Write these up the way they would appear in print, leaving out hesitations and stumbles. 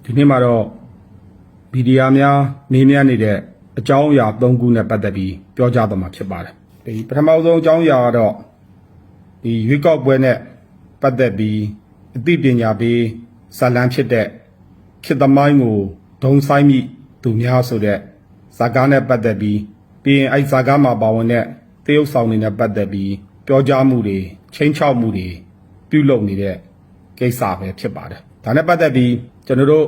ဒီနေ့မှာတော့ဗီဒီယိုများမေးမြန်းနေတဲ့အကြောင်းအရာ၃ခုနဲ့ပတ်သက်ပြီးပြောကြားသွားမှာဖြစ်ပါတယ်ဒီပထမဆုံးအကြောင်းအရာကတော့ဒီရွေးကောက်ပွဲနဲ့ပတ်သက်ပြီးအသိပညာပေးဇာတ်လမ်းဖြစ်တဲ့ခေတ်သမိုင်းကိုဒုံဆိုင်မိသူများဆိုတဲ့ဇာတ်ကားနဲ့ပတ်သက်ပြီးပြီးရင်အဲ့ဇာတ်ကားမှာပါဝင်တဲ့သရုပ်ဆောင်တွေနဲ့ပတ်သက်ပြီးပြောကြားမှုတွေချိန်ချောက်မှုတွေပြုလုပ်နေတဲ့ကိစ္စပဲဖြစ်ပါတယ်ဒါနဲ့ပတ်သက်ပြီးကျွန်တော်တို့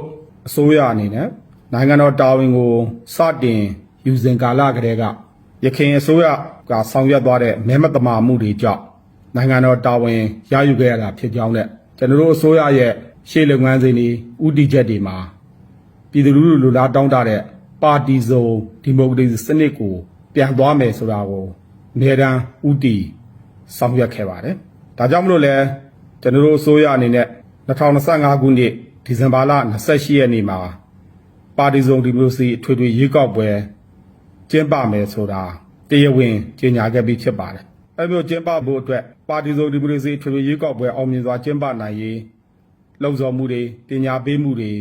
အစိုးရအနေနဲ့နိုင်ငံတော်တာဝန်ကိုစတင်ယူစဉ်ကာလကတည်းကရခိုင်အစိုးရကဆောင်ရွက်သွားတဲ့မဲမတမာမှုတွေကြောင့်နိုင်ငံတော်တာဝန်ရယူခဲ့ရတာဖြစ်ကြောင်းနဲ့ကျွန်တော်တို့အစိုးရရဲ့ရှေ့လုပ်ငန်းစဉ်တွေဥတီချက်တွေမှာပြည်သူလူထုလူလားတောင်းတတဲ့ပါတီစုံဒီမိုကရေစီစနစ်ကိုပြန်သွားမယ်ဆိုတာကိုအမြဲတမ်းဥတီဆောင်ရွက်ခဲ့ပါတယ်ဒါကြောင့်မလို့လဲကျွန်တော်တို့အစိုးရအနေနဲ့2025ခုနှစ်ဒီဇင်ဘာလ28ရက်နေ့မှာပါတီစုံဒီမိုကရေစီအထွေထွေရွေးကောက်ပွဲကျင်းပမယ်ဆိုတာတရားဝင်ကြေညာခဲ့ပြီးဖြစ်ပါတယ်။အဲမျိုးကျင်းပဖို့အတွက်ပါတီစုံဒီမိုကရေစီအထွေထွေရွေးကောက်ပွဲအောင်မြင်စွာကျင်းပနိုင်ရေးလှုံ့ဆော်မှုတွေပညာပေးမှုတွေ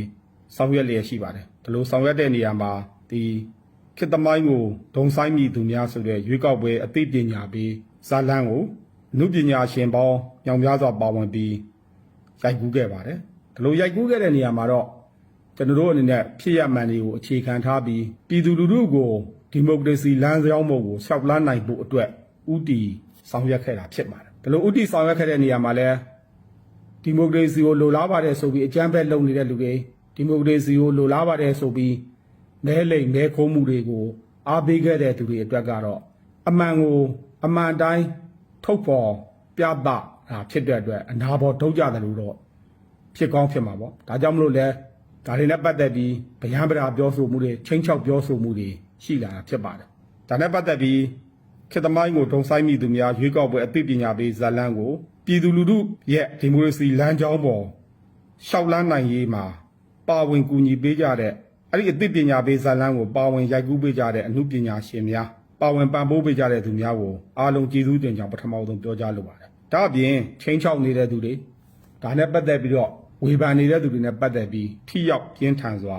ဆောင်ရွက်လျက်ရှိပါတယ်။ဒီလိုဆောင်ရွက်တဲ့နေရာမှာဒီခေတ်သမိုင်းကိုဒုံဆိုင်မိသူများဆိုတဲ့ရွေးကောက်ပွဲအသိပညာပေးဇာတ်လမ်းကိုအမှုပညာရှင်ပေါင်းညောင်များစွာပါဝင်ပြီးရိုက်ကူးခဲ့ပါတယ်။ဒီလိုရိုက်ကူးခဲ့တဲ့နေရာမှာတော့ကျွန်တော်တို့အနေနဲ့ဖြစ်ရမှန်တွေကိုအခြေခံထားပြီးပြည်သူလူထုကိုဒီမိုကရေစီလမ်းကြောင်းပေါ်ကိုရှောက်လန်းနိုင်ဖို့အတွက်ဥတီဆောင်ရွက်ခဲ့တာဖြစ်ပါတယ်။ဒီလိုဥတီဆောင်ရွက်ခဲ့တဲ့နေရာမှာလည်းဒီမိုကရေစီကိုလိုလားပါတယ်ဆိုပြီးအကြမ်းဖက်လုပ်နေတဲ့လူတွေဒီမိုကရေစီကိုလိုလားပါတယ်ဆိုပြီးမဲလိမ်မဲခိုးမှုတွေကိုအားပေးခဲ့တဲ့သူတွေအတွက်ကတော့အမှန်ကိုအမှန်တိုင်းထုတ်ဖော်ပြသတာဖြစ်တဲ့အတွက်အနာဘောထုတ်ကြတယ်လို့တော့ဖြစ်ကောင်းဖြစ်မှာပေါ့။ဒါကြောင့်မလို့လဲဒါတွေနဲ့ပတ်သက်ပြီးဗျံပရာပြောဆိုမှုတွေချင်းချောက်ပြောဆိုမှုတွေရှိလာတာဖြစ်ပါတယ်။ဒါနဲ့ပတ်သက်ပြီးခေတ်သမိုင်းကိုဒုံဆိုင်မိသူများရွေးကောက်ပွဲအသိပညာပေးဇာတ်လမ်းကိုပြည်သူလူထုရဲ့ဒီမိုကရေစီလမ်းကြောင်းပေါ်ရှောက်လန်းနိုင်ရေးမှာပါဝင်ကူညီပေးကြတဲ့အဲ့ဒီအသိပညာပေးဇာတ်လမ်းကိုပါဝင်ရိုက်ကူးပေးကြတဲ့အမှုပညာရှင်များပါဝင်ပံ့ပိုးပေးကြတဲ့သူများကိုအားလုံးကျေးဇူးတင်ကြောင်းပထမဆုံးပြောကြားလိုပါတယ်။ဒါအပြင်ချင်းချောက်နေတဲ့သူတွေဒါနဲ့ပတ်သက်ပြီးတော့ဝေဖန်နေတဲ့သူတွေနဲ့ပတ်သက်ပြီးထိရောက်ပြင်းထန်စွာ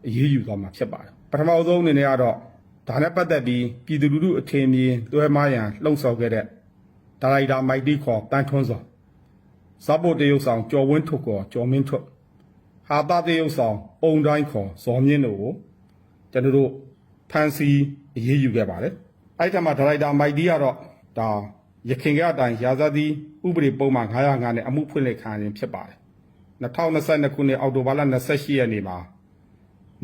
အရေးယူသွားမှာဖြစ်ပါတယ်ပထမဆုံးအနေနဲ့ကတော့ဒါနဲ့ပတ်သက်ပြီးပြည်သူလူထုအထင်မြင်တွဲမားရန်လှုံ့ဆော်ခဲ့တဲ့ဒါရိုက်တာမိုက်တီခေါ်တန်းထွန်းစောဇာပိုတရုတ်ဆောင်ကျော်ဝင်းထုတ်ခေါ်ကျော်မင်းထွတ်ဟာတာတရုတ်ဆောင်ပုံတိုင်းခေါ်ဇော်မြင့်တို့ကိုကျွန်တော်တို့ဖန်စီအရေးယူခဲ့ပါတယ်အဲ့ဒီမှာဒါရိုက်တာမိုက်တီကတော့ဒါရခင်ကအတိုင်းရာဇသီဥပဒေပုံမှန်905နဲ့အမှုဖွင့်လှစ်ခံရခြင်းဖြစ်ပါတယ်2022ခုနှစ်အောက်တိုဘာလ28ရက်နေ့မှာ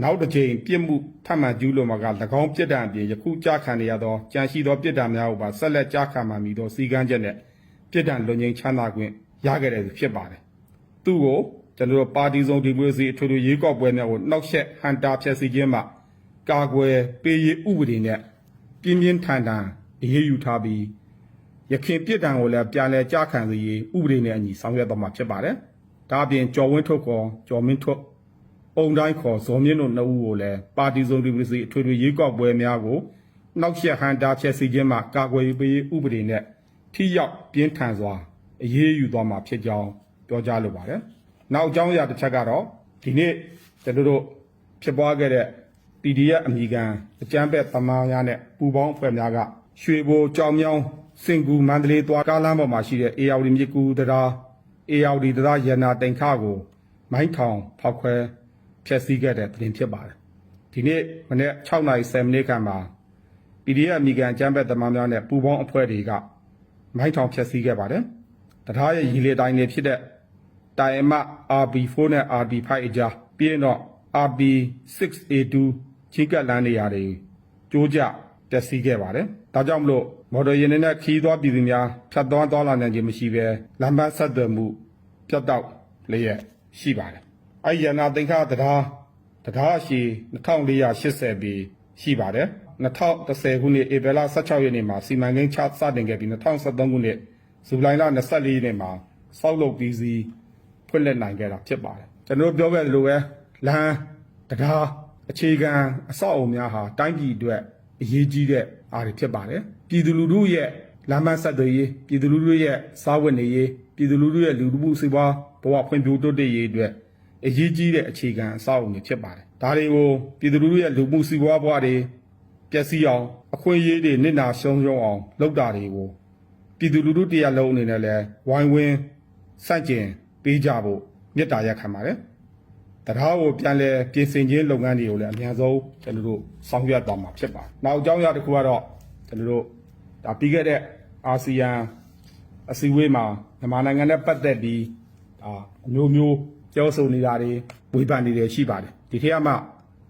နောက်တစ်ကြိမ်ပြစ်မှုထပ်မံကျူးလွန်မှာက၎င်းပြစ်ဒဏ်အပြင်ယခုကြားခံရသောကြံရှိသောပြစ်ဒဏ်များကိုပါဆက်လက်ကြားခံမှမည်သောစီကံချက်နဲ့ပြစ်ဒဏ်လွန်ငင်းချမ်းသာခွင့်ရခဲ့တယ်ဖြစ်ပါတယ်။သူ့ကိုကျွန်တော်တို့ပါတီစုံဒီမိုကရေစီအထွေထွေရွေးကောက်ပွဲများကိုနှောက်ယှက်ဟန်တာဖျက်ဆီးခြင်းမှကာကွယ်ပေးရေးဥပဒေနဲ့ပြင်းပြင်းထန်ထန်အရေးယူထားပြီးရခင်ပြစ်ဒဏ်ကိုလည်းပြန်လည်ကြားခံစေရေးဥပဒေနဲ့အညီဆောင်ရွက်သွားမှာဖြစ်ပါတယ်။ဒါအပြင်ကျော်ဝင်းထုတ်ခေါ်ကျော်မင်းထွတ်ပုံတိုင်းခေါ်ဇော်မြင့်တို့နှစ်ဦးကိုလည်းပါတီစုံဒီမိုကရေစီအထွေထွေရွေးကောက်ပွဲများကိုနှောက်ယှက်ဟန်တာဖျက်ဆီးခြင်းမှကာကွယ်ပေးဥပဒေနဲ့ထိရောက်ပြင်းထန်စွာအရေးယူသွားမှာဖြစ်ကြောင်းပြောကြားလိုပါတယ်။နောက်အကြောင်းအရာတစ်ချက်ကတော့ဒီနေ့ကျွန်တော်တို့ဖြစ်ပွားခဲ့တဲ့ PDF အမိခံအကြမ်းဖက်သမားများနဲ့ပူပေါင်းအဖွဲ့များကရွှေဘိုကြောင်မြောင်းစင်ကူမန္တလေးသွားကားလမ်းပေါ်မှာရှိတဲ့ AR မြစ်ကူတရား AR တရားရနာတိန်ခကိုမိုင်းထောင်ဖောက်ခွဲဖျက်ဆီးခဲ့တဲ့တင်ဖြစ်ပါတယ်ဒီနေ့မနေ့6:10မိနစ်ခန့်မှာ PDF အမိခံအကြမ်းဖက်သမားများနဲ့ပူပေါင်းအဖွဲ့တွေကမိုင်းထောင်ဖျက်ဆီးခဲ့ပါတယ်တရားရဲ့ရည်လေတိုင်းတွေဖြစ်တဲ့တိုင်မ RB4 နဲ့ RB5 အကြားပြီးရင်တော့ RB6A2 ချင်းကပ်လမ်းနေရာတွေကျိုးကျတက်စီးခဲ့ပါတယ်ဒါကြောင့်မလို့မော်တော်ယာဉ်နဲ့ခီးသွားပြည်သူများဖြတ်သွားလာနိုင်ခြင်းမရှိဘဲလမ်းပန်းဆက်သွယ်မှုပြတ်တောက်လျက်ရှိပါတယ်အဲ့ရနာသင်္ခတရားရှည်2480ပေရှိပါတယ်2010ခုနှစ်ဧပြီလ16ရက်နေ့မှာစီမံကိန်းချစတင်ခဲ့ပြီး2013ခုနှစ်ဇူလိုင်လ24ရက်နေ့မှာစောက်လုပ်ပြီးစီဖွင့်လှစ်နိုင်ခဲ့တာဖြစ်ပါတယ်ကျွန်တော်ပြောခဲ့သလိုပဲလမ်းတရားအခြေခံအဆောက်အအုံများဟာတိုင်းပြည်အတွက်အရေးကြီးတဲ့အားတွေဖြစ်ပါတယ်ပြည်သူလူထုရဲ့လမ်းမဆက်သွယ်ရေးပြည်သူလူထုရဲ့စားဝတ်နေရေးပြည်သူလူထုရဲ့လူမှုစီးပွားဘဝဖွံ့ဖြိုးတိုးတက်ရေးအတွက် အရေးကြီးတဲ့အခြေခံအဆောက်အအုံတွေဖြစ်ပါတယ်ဒါတွေကိုပြည်သူလူထုရဲ့လူမှုစီးပွားဘဝတွေပျက်စီးအောင်အခွင့်အရေးတွေနစ်နာရှုံးအောင်လုပ်တာတွေကိုပြည်သူလူထုတရားလုံးအနေနဲ့လည်းဝိုင်းဝန်းစန့်ကျင်ပေးကြဖို့မြစ်တာရက်ခံပါတယ်တရားကိုပြန်လဲပြင်ဆင်ခြင်းလုပ်ငန်းတွေကိုလည်းအများဆုံးကျွန်တော်တို့ဆောင်ရွက်သွားမှာဖြစ်ပါတယ်နောက်အကြောင်းအရာတစ်ခုကတော့ကျွန်တော်တို့ဒါပြီးခဲ့တဲ့အာဆီယံအစည်းအဝေးမှာမြန်မာနိုင်ငံနဲ့ပတ်သက်ပြီးအမျိုးမျိုးပြောဆိုနေတာတွေဝေဖန်နေတယ်ရှိပါတယ်ဒီထက်မှ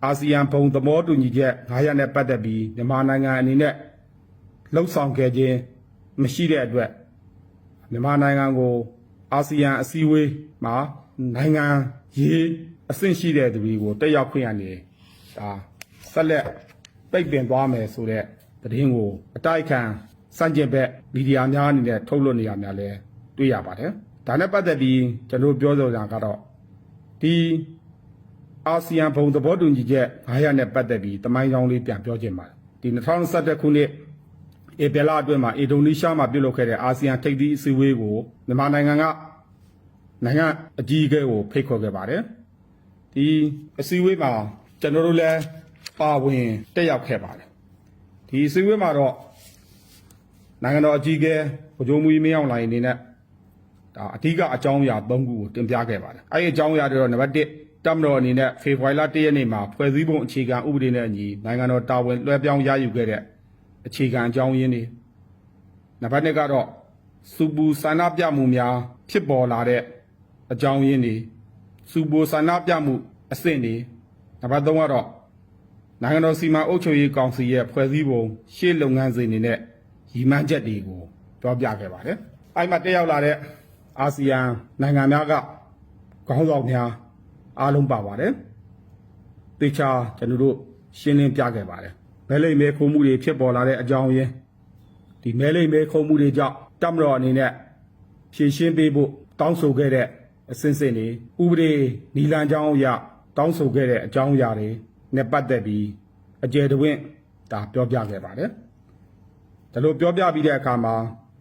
အာဆီယံဘုံသဘောတူညီချက်900နဲ့ပတ်သက်ပြီးမြန်မာနိုင်ငံအနေနဲ့လှုပ်ဆောင်ခဲ့ခြင်းမရှိတဲ့အတွက်မြန်မာနိုင်ငံကိုအာဆီယံအစည်းအဝေးမှာနိုင်ငံရေးအဆင့်ရှိတဲ့သူတွေကိုတက်ရောက်ခွင့်ရနေဒါဆက်လက်ပိတ်ပင်သွားမယ်ဆိုတဲ့သတင်းကိုအတိုက်ခံစန့်ကျင်ဘက်မီဒီယာများအနေနဲ့ထုတ်လွှင့်နေရများလဲတွေ့ရပါတယ်ဒါနဲ့ပတ်သက်ပြီးကျွန်တော်ပြောဆိုတာကတော့ဒီအာဆီယံဘုံသဘောတူညီချက်900နဲ့ပတ်သက်ပြီးတမိုင်းကြောင်းလေးပြန်ပြောချင်ပါတယ်ဒီ2021ခုနှစ်ဧပြီလအတွင်းမှာအင်ဒိုနီးရှားမှာပြုလုပ်ခဲ့တဲ့အာဆီယံထိပ်သီးအစည်းအဝေးကိုမြန်မာနိုင်ငံကနိုင်ငံအကြီးအကဲကိုဖိတ်ခေါ်ခဲ့ပါတယ်ဒီအစည်းအဝေးမှာကျွန်တော်တို့လည်းပါဝင်တက်ရောက်ခဲ့ပါတယ်ဒီအစည်းအဝေးမှာတော့နိုင်ငံတော်အကြီးအကဲဗိုလ်ချုပ်မှူးကြီးမင်းအောင်လှိုင်အနေနဲ့ဒါအဓိကအကြောင်းအရာ3ခုကိုတင်ပြခဲ့ပါတယ်အဲဒီအကြောင်းအရာတွေတော့နံပါတ်1တပ်မတော်အနေနဲ့ဖေဖော်ဝါရီလ1ရက်နေ့မှာဖွဲ့စည်းပုံအခြေခံဥပဒေနဲ့အညီနိုင်ငံတော်တာဝန်လွှဲပြောင်းရယူခဲ့တဲ့အခြေခံအကြောင်းရင်းတွေနံပါတ်2ကတော့စူပူဆန္ဒပြမှုများဖြစ်ပေါ်လာတဲ့အကြောင်းရင်းတွေစူပူဆန္ဒပြမှုအဆင့်တွေနံပါတ်3ကတော့နိုင်ငံတော်စီမံအုပ်ချုပ်ရေးကောင်စီရဲ့ဖွဲ့စည်းပုံရှေ့လုပ်ငန်းစဉ်တွေနဲ့ရည်မှန်းချက်တွေကိုပြောပြခဲ့ပါတယ်အဲ့မှာတက်ရောက်လာတဲ့အာဆီယံနိုင်ငံများကခေါင်းဆောင်များအားလုံးပါပါတယ်တေချာကျွန်တော်တို့ရှင်းလင်းပြခဲ့ပါတယ်မဲလိမ့်မဲခုံမှုတွေဖြစ်ပေါ်လာတဲ့အကြောင်းရင်းဒီမဲလိမ့်မဲခုံမှုတွေကြောင့်တပ်မတော်အနေနဲ့ဖြည့်ရှင်းပေးဖို့တောင်းဆိုခဲ့တဲ့အစဉ်စဉ်တွေဥပဒေနီလန်ကြောင်းအရတောင်းဆိုခဲ့တဲ့အကြောင်းအရာတွေနဲ့ပတ်သက်ပြီးအကျယ်တဝင့်ဒါပြောပြခဲ့ပါတယ်ဒါလို့ပြောပြပြီးတဲ့အခါမှာ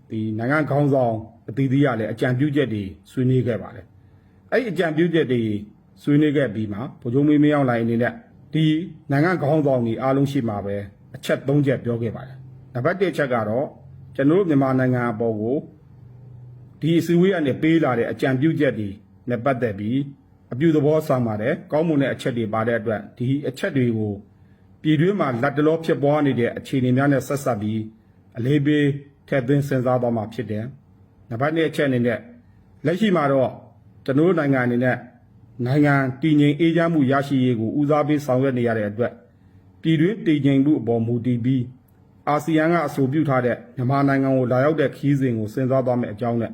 ဒီနိုင်ငံခေါင်းဆောင်အသီးသီးရလည်းအကြံပြုချက်တွေဆွေးနွေးခဲ့ပါတယ်အဲ့ဒီအကြံပြုချက်တွေဆွေးနွေးခဲ့ပြီးမှဗိုလ်ချုပ်မှူးကြီးမင်းအောင်လှိုင်အနေနဲ့ဒီနိုင်ငံခေါင်းဆောင်တွေအားလုံးရှိမှာပဲအချက်3ချက်ပြောခဲ့ပါတယ်နံပါတ်1ချက်ကတော့ကျွန်တော်တို့မြန်မာနိုင်ငံအပေါ်ကိုဒီအစည်းအဝေးကနေပေးလာတဲ့အကြံပြုချက်တွေနဲ့ပတ်သက်ပြီးအပြုသဘောဆောင်ပါတယ်ကောင်းမွန်တဲ့အချက်တွေပါတဲ့အတွက်ဒီအချက်တွေကိုပြည်တွင်းမှာလက်တလောဖြစ်ပွားနေတဲ့အခြေအနေများနဲ့ဆက်စပ်ပြီးအလေးပေးထည့်သွင်းစဉ်းစားသွားမှာဖြစ်တယ်နံပါတ်2အချက်အနေနဲ့လက်ရှိမှာတော့ကျွန်တော်တို့နိုင်ငံအနေနဲ့နိုင်ငံတည်ငြိမ်အေးချမ်းမှုရရှိရေးကိုဦးစားပေးဆောင်ရွက်နေရတဲ့အတွက်ပြည်တွင်းတည်ငြိမ်မှုအပေါ်မူတည်ပြီးအာဆီယံကအဆိုပြုထားတဲ့မြန်မာနိုင်ငံကိုလာရောက်တဲ့ခီးစဉ်ကိုစဉ်းစားသွားမယ့်အကြောင်းနဲ့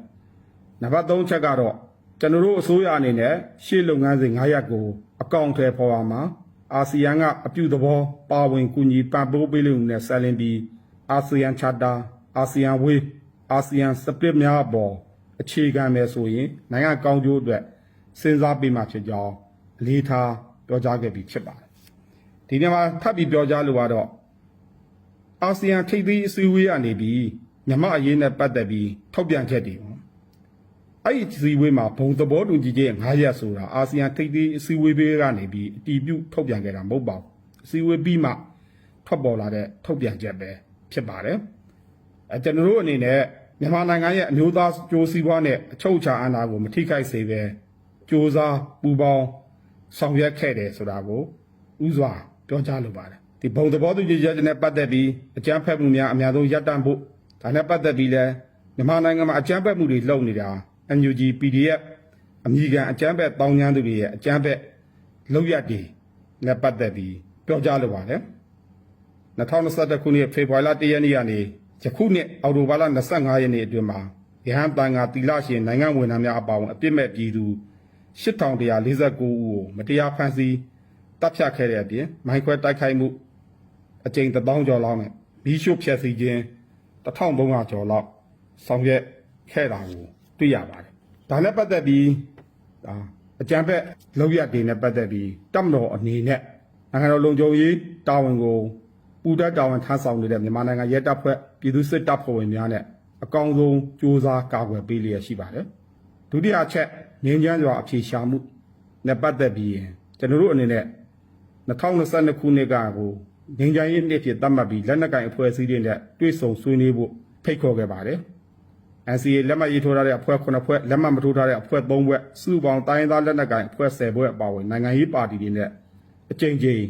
နံပါတ်3ချက်ကတော့ကျွန်တော်တို့အစိုးရအနေနဲ့ရှေ့လုပ်ငန်းစဉ်900ကိုအကောင့်ထဲပေါ်ပါမှာအာဆီယံကအပြုသဘောပါဝင်ကူညီပံ့ပိုးပေးလို့နဲ့ဆက်လင်းပြီးအာဆီယံချာတာအာဆီယံဝေးအာဆီယံစပရစ်များအပေါ်အခြေခံမယ်ဆိုရင်နိုင်ငံကောင်းကျိုးအတွက်စဉ်းစားပေးမှဖြစ်ကြောင်းအလေးထားပြောကြားခဲ့ပြီးဖြစ်ပါတယ်ဒီနေ့မှာထပ်ပြီးပြောကြားလိုတော့အာဆီယံထိပ်သီးအစည်းအဝေးကနေပြီးမြန်မာအရေးနဲ့ပတ်သက်ပြီးထုတ်ပြန်ချက်တွေအဲ့ဒီအစည်းအဝေးမှာဘုံသဘောတူညီချက်900ဆိုတာအာဆီယံထိပ်သီးအစည်းအဝေးတွေကနေပြီးအတည်ပြုထုတ်ပြန်ခဲ့တာမဟုတ်ပါဘူးအစည်းအဝေးပြီးမှထွက်ပေါ်လာတဲ့ထုတ်ပြန်ချက်ပဲဖြစ်ပါတယ်ကျွန်တော်တို့အနေနဲ့မြန်မာနိုင်ငံရဲ့အမျိုးသားကြိုးစည်းပွားနဲ့အချုပ်အခြာအာဏာကိုမထိခိုက်စေပဲစ조사ပူပေါင်းဆောင်ရွက်ခဲ့တယ်ဆိုတာကိုဥစွာပြောကြားလိုပါတယ်ဒီဘုံသဘောတူညီချက်နဲ့ပတ်သက်ပြီးအကြမ်းဖက်မှုများအများဆုံးရပ်တန့်ဖို့ဒါနဲ့ပတ်သက်ပြီးလဲမြန်မာနိုင်ငံမှာအကြမ်းဖက်မှုတွေလုပ်နေတာ NUG PDF အမိခံအကြမ်းဖက်တောင်းကျမ်းသူတွေရဲ့အကြမ်းဖက်လုပ်ရက်တွေနဲ့ပတ်သက်ပြီးပြောကြားလိုပါတယ်2021ခုနှစ်ဖေဖော်ဝါရီလ1ရက်နေ့ကနေယခုနှစ်အောက်တိုဘာလ25ရက်နေ့အတွင်းမှာရဟန်းတန်ခါတီလရှင်နိုင်ငံဝန်ထမ်းများအပါအဝင်အပြစ်မဲ့ပြည်သူ8149ဦးကိုမတရားဖမ်းဆီးတပ်ဖြတ်ခဲ့တဲ့အပြင်မိုင်းခွဲတိုက်ခိုက်မှုအကြိမ်1000ကျော်လောက်နဲ့မီးရှို့ဖျက်ဆီးခြင်း1300ကျော်လောက်ဆောင်ရွက်ခဲ့တာကိုတွေ့ရပါတယ်။ဒါနဲ့ပတ်သက်ပြီးအကြံဖက်လောက်ရတွေနဲ့ပတ်သက်ပြီးတပ်မတော်အနေနဲ့နိုင်ငံတော်လုံခြုံရေးတာဝန်ကိုပူးတက်တာဝန်ထမ်းဆောင်နေတဲ့မြန်မာနိုင်ငံရဲတပ်ဖွဲ့ပြည်သူစစ်တပ်ဖွဲ့ဝင်များနဲ့အကောင်းဆုံးစ조사ကာကွယ်ပေးလျက်ရှိပါတယ်။ဒုတိယချက်ငြိမ်းချမ်းစွာအဖြေရှာမှု နဲ့ပတ်သက်ပြီးကျွန်တော်တို့အနေနဲ့2022ခုနှစ်ကကိုငင်းကြိုင်းရေးနှစ်ဖြစ်သတ်မှတ်ပြီးလက်နက်ကင်အဖွဲ့အစည်းတွေနဲ့တွေ့ဆုံဆွေးနွေးဖို့ဖိတ်ခေါ်ခဲ့ပါတယ်။ NCA လက်မှတ်ရေးထိုးထားတဲ့အဖွဲ့9ဖွဲ့လက်မှတ်မထိုးထားတဲ့အဖွဲ့3ဖွဲ့စုပေါင်းတိုင်းသားလက်နက်ကင်အဖွဲ့10ဖွဲ့အပါအဝင်နိုင်ငံရေးပါတီတွေနဲ့အကြိမ်ကြိမ်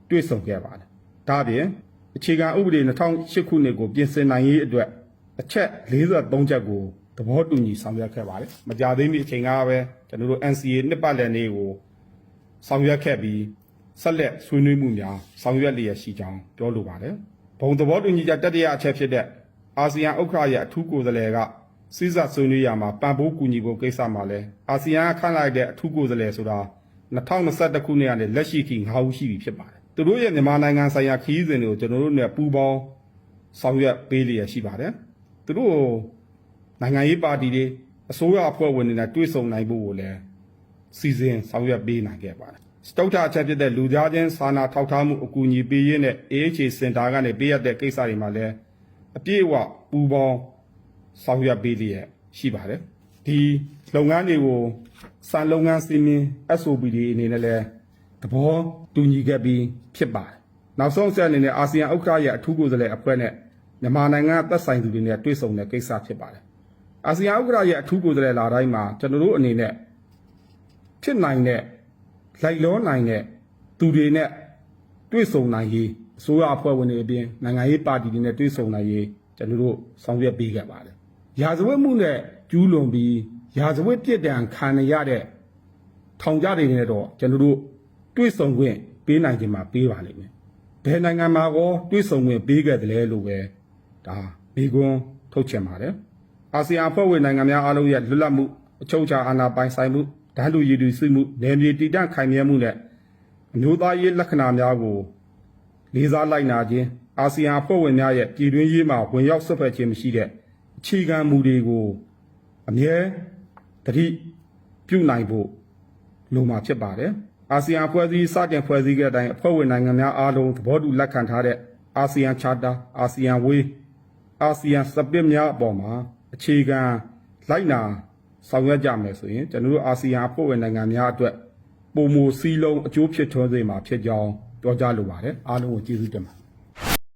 တွေ့ဆုံခဲ့ပါတယ်။ဒါပြင်အခြေခံဥပဒေ2008ခုနှစ်ကိုပြင်ဆင်နိုင်ရေးအတွက်အချက်43ချက်ကိုသဘောတူညီဆောင်ရွက်ခဲ့ပါတယ်။မကြာသေးမီအချိန်ကပဲကျွန်တော်တို့ NCA နှစ်ပတ်လည်နေ့ကိုဆောင်ရွက်ခဲ့ပြီးဆက်လက်ဆွေးနွေးမှုများဆောင်ရွက်လျက်ရှိကြောင်းပြောလိုပါတယ်။ဘုံသဘောတူညီချက်တတိယအချက်ဖြစ်တဲ့အာဆီယံဥက္ကဋ္ဌရဲ့အထူးကိုယ်စားလှယ်ကစည်းစပ်ဆွေးနွေးရမှာပံ့ပိုးကူညီဖို့ကိစ္စမှာလဲအာဆီယံခန့်လိုက်တဲ့အထူးကိုယ်စားလှယ်ဆိုတာ2021ခုနှစ်ကနေလက်ရှိထိ9ဦးရှိပြီဖြစ်ပါတယ်။သူတို့ရဲ့မြန်မာနိုင်ငံဆိုင်ရာခရီးစဉ်တွေကိုကျွန်တော်တို့နဲ့ပူးပေါင်းဆောင်ရွက်ပေးလျက်ရှိပါတယ်။သူတို့နိုင်ငံရေးပါတီတွေအစိုးရအဖွဲ့ဝင်တွေနဲ့တွေ့ဆုံနိုင်ဖို့ကိုလည်းစီစဉ်ဆောင်ရွက်ပေးနိုင်ခဲ့ပါတယ်။စတုတ္ထအချက်ဖြစ်တဲ့လူသားချင်းစာနာထောက်ထားမှုအကူအညီပေးရင်းနဲ့ AHA စင်တာကနေပေးရတဲ့ကိစ္စတွေမှာလည်းအပြည့်အဝပူးပေါင်းဆောင်ရွက်ပေးလျက်ရှိပါတယ်။ဒီလုပ်ငန်းတွေကိုစံလုပ်ငန်းစီမင်း SOP တွေအနေနဲ့လည်းသဘောတူညီခဲ့ပြီးဖြစ်ပါတယ်။နောက်ဆုံးဆက်အနေနဲ့အာဆီယံဥက္ကဋ္ဌရဲ့အထူးကိုယ်စားလှယ်အဖွဲ့နဲ့မြန်မာနိုင်ငံသက်ဆိုင်သူတွေနဲ့တွေ့ဆုံတဲ့ကိစ္စဖြစ်ပါတယ်။အာဆီယံဥက္ကဋ္ဌရဲ့အထူးကိုယ်စားလှယ်လာတိုင်းမှာကျွန်တော်တို့အနေနဲ့ဖြစ်နိုင်တဲ့လိုက်လောနိုင်တဲ့သူတွေနဲ့တွေ့ဆုံနိုင်ရေးအစိုးရအဖွဲ့ဝင်တွေအပြင်နိုင်ငံရေးပါတီတွေနဲ့တွေ့ဆုံနိုင်ရေးကျွန်တော်တို့ဆောင်ရွက်ပေးခဲ့ပါတယ်။ရာဇဝတ်မှုနဲ့ကျူးလွန်ပြီးရာဇဝတ်ပြစ်ဒဏ်ခံရတဲ့ထောင်ကြတွေနဲ့တော့ကျွန်တော်တို့တွေ့ဆုံခွင့်ပေးနိုင်ခြင်းမှာပေးပါလိမ့်မယ်။ဘယ်နိုင်ငံမှာကောတွေ့ဆုံခွင့်ပေးခဲ့တယ်လဲလို့ပဲဒါမိကွန်းထုတ်ချင်ပါတယ်။အာဆီယံအဖွဲ့ဝင်နိုင်ငံများအားလုံးရဲ့လွတ်လပ်မှုအချုပ်အခြာအာဏာပိုင်ဆိုင်မှုဓာတ်လူရည်တူစစ်မှုနယ်မြေတည်တံ့ခိုင်မြဲမှုနဲ့အမျိုးသားရေးလက္ခဏာများကိုလေးစားလိုက်နာခြင်းအာဆီယံအဖွဲ့ဝင်များရဲ့ပြည်တွင်းရေးမှာဝင်ရောက်ဆွတ်ဖက်ခြင်းမရှိတဲ့အခြေခံမူတွေကိုအမြဲတတိပြုနိုင်ဖို့လိုမှာဖြစ်ပါတယ်။အာဆီယံအဖွဲ့အစည်းစတင်ဖွဲ့စည်းခဲ့တဲ့အတိုင်းအဖွဲ့ဝင်နိုင်ငံများအားလုံးသဘောတူလက်ခံထားတဲ့အာဆီယံချာတာအာဆီယံဝေးအာဆီယံစပစ်များအပေါ်မှာအခြေခံလိုက်နာဆောင်ရွက်ကြမယ်ဆိုရင်ကျွန်တော်တို့အာဆီယံအဖွဲ့ဝင်နိုင်ငံများအတွက်ပုံမူစည်းလုံးအကျိုးဖြစ်ထွန်းစေမှာဖြစ်ကြောင်းပြောကြားလိုပါတယ်အားလုံးကိုကျေးဇူးတင်ပါတယ်